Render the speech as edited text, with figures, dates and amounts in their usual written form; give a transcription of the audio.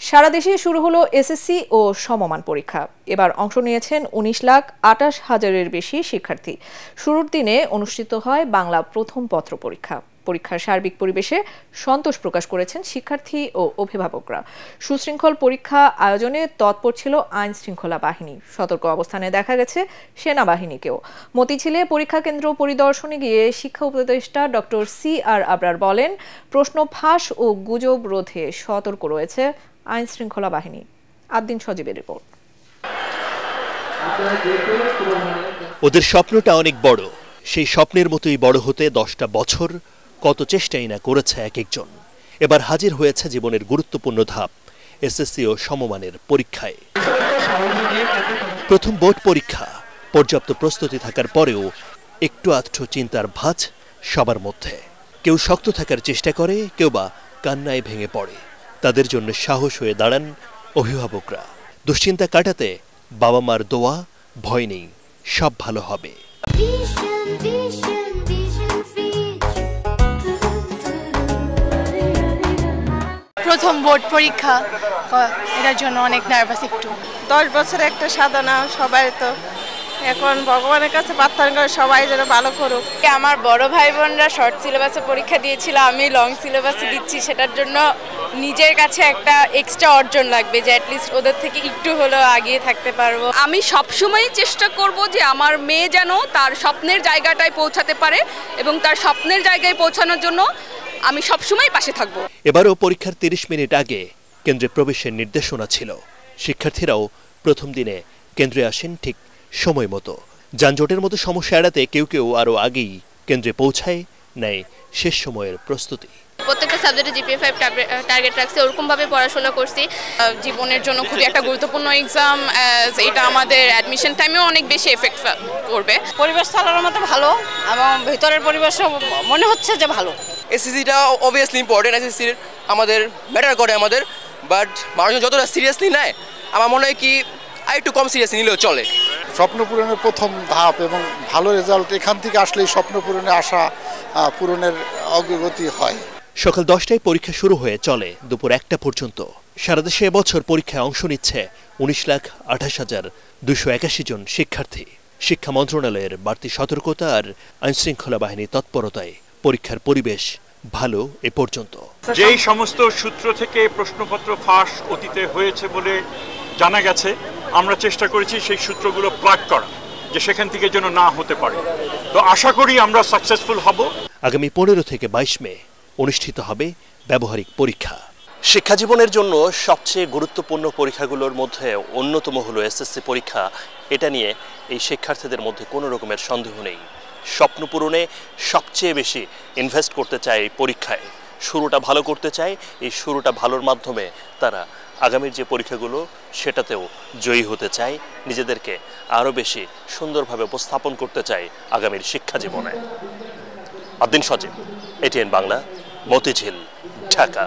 সারা দেশে শুরু হলো এসএসসি ও সমমান পরীক্ষা। এবার অংশ নিয়েছেন 19,28,000-এর বেশি শিক্ষার্থী। শুরুর দিনে অনুষ্ঠিত হয় বাংলা প্রথম পত্র পরীক্ষা। পরীক্ষার সার্বিক পরিবেশে সন্তোষ প্রকাশ করেছেন শিক্ষার্থী ও অভিভাবকরা। সুশৃঙ্খল পরীক্ষা আয়োজনে তৎপর ছিল আইন শৃঙ্খলা বাহিনী। সতর্ক অবস্থানে দেখা গেছে সেনাবাহিনীকেও। মতিঝিলে পরীক্ষা কেন্দ্র পরিদর্শনে গিয়ে শিক্ষা উপদেষ্টা ডক্টর CR আবরার বলেন, প্রশ্ন ফাঁস ও গুজব রোধে সতর্ক রয়েছে আইন শৃঙ্খলা বাহিনী। আদ্দিন সজীবের রিপোর্ট। ওদের স্বপ্নটা অনেক বড়, সেই স্বপ্নের মতোই বড় হতে 10টা বছর কত চেষ্টাই না করেছে এক একজন। এবার হাজির হয়েছে জীবনের গুরুত্বপূর্ণ ধাপ, এসএসসি ও সমমানের পরীক্ষায়। প্রথম বোর্ড পরীক্ষা, পর্যাপ্ত প্রস্তুতি থাকার পরেও একটু আধটু চিন্তার ভাঁজ সবার মধ্যে। কেউ শক্ত থাকার চেষ্টা করে, কেউ বা কান্নায় ভেঙে পড়ে। তাদের জন্য সাহস হয়ে দাঁড়ান অভিভাবকরা। দুশ্চিন্তা কাটাতে বাবা মার দোয়া, ভয় নেই, সব ভালো হবে। প্রথম বোর্ড পরীক্ষা, এটার জন্য অনেক নার্ভাস। একটু 10 বছর একটা সাধনা, সবাই তো এখন ভগবানের কাছে প্রার্থনা করে সবাই যেন ভালো করুক। আমার বড় ভাই বোনরা শর্ট সিলেবাসে পরীক্ষা দিয়েছিল, আমি লং সিলেবাসে দিচ্ছি। সেটার জন্য নিজের কাছে একটা এক্সট্রা অর্জন লাগবে যে অ্যাটলিস্ট ওদের থেকে একটু হলেও আগিয়ে থাকতে পারবো। আমি সবসময় চেষ্টা করব যে আমার মেয়ে যেন তার স্বপ্নের জায়গাটায় পৌঁছাতে পারে এবং তার স্বপ্নের জায়গায় পৌঁছানোর জন্য আমি সবসময় পাশে থাকব। এবারও পরীক্ষার 30 মিনিট আগে কেন্দ্রে প্রবেশের নির্দেশনা ছিল। শিক্ষার্থীরাও প্রথম দিনে কেন্দ্রে আসেন ঠিক সময় মতো। যানজটের মতো সমস্যা এড়াতে কেউ কেউ আরও আগেই কেন্দ্রে পৌঁছায়, নেয় শেষ সময়ের প্রস্তুতি। প্রত্যেকটা সাবজেক্টে GPA 5 টার্গেট রাখছি, ওরকমভাবে পড়াশোনা করছি। জীবনের জন্য খুবই একটা গুরুত্বপূর্ণ এক্সাম, এটা আমাদের অ্যাডমিশন টাইমেও অনেক বেশি এফেক্ট করবে। পরিবেশ চালানোর মতো ভালো এবং ভিতরের পরিবেশও মনে হচ্ছে যে ভালো। এসএসসিটা অবভিয়াসলি ইম্পর্টেন্ট, এসএসসি আমাদের ম্যাটার করে আমাদের, বাট মানুষ যতটা সিরিয়াসলি নেয় আমার মনে হয় কি আরেকটু কম সিরিয়াসলি নিলেও চলে। স্বপ্ন পূরণের প্রথম ধাপ এবং ভালো রেজাল্ট এখান থেকে আসলেই স্বপ্ন পূরণে আশা পূরণের অগ্রগতি হয়। সকাল 10টায় পরীক্ষা শুরু হয়ে চলে দুপুর 1টা পর্যন্ত। সারা দেশে এবছর পরীক্ষায় অংশ নিচ্ছে 19,28,281 জন শিক্ষার্থী। শিক্ষা মন্ত্রণালয়ের বাড়তি সতর্কতা আর আইনশৃঙ্খলা বাহিনীর তৎপরতায় পরীক্ষার পরিবেশ ভালো এ পর্যন্ত। যেই সমস্ত সূত্র থেকে প্রশ্নপত্র ফাঁস অতীতে হয়েছে বলে জানা গেছে, আমরা চেষ্টা করেছি সেই সূত্রগুলো প্লাগ করা, যে সেখান থেকে যেন না হতে পারে। তো আশা করি আমরা সাকসেসফুল হব। আগামী 15 থেকে 22 মে অনুষ্ঠিত হবে ব্যবহারিক পরীক্ষা। শিক্ষা জীবনের জন্য সবচেয়ে গুরুত্বপূর্ণ পরীক্ষাগুলোর মধ্যে অন্যতম হলো এসএসসি পরীক্ষা। এটা নিয়ে এই শিক্ষার্থীদের মধ্যে কোনো রকমের সন্দেহ নেই। স্বপ্ন পূরণে সবচেয়ে বেশি ইনভেস্ট করতে চায় এই পরীক্ষায়। শুরুটা ভালো করতে চায়, এই শুরুটা ভালোর মাধ্যমে তারা আগামীর যে পরীক্ষাগুলো সেটাতেও জয়ী হতে চায়, নিজেদেরকে আরও বেশি সুন্দরভাবে উপস্থাপন করতে চায় আগামীর শিক্ষা জীবনে। আদ্দিন সজীব, ATN বাংলা, মতিঝিল, ঢাকা।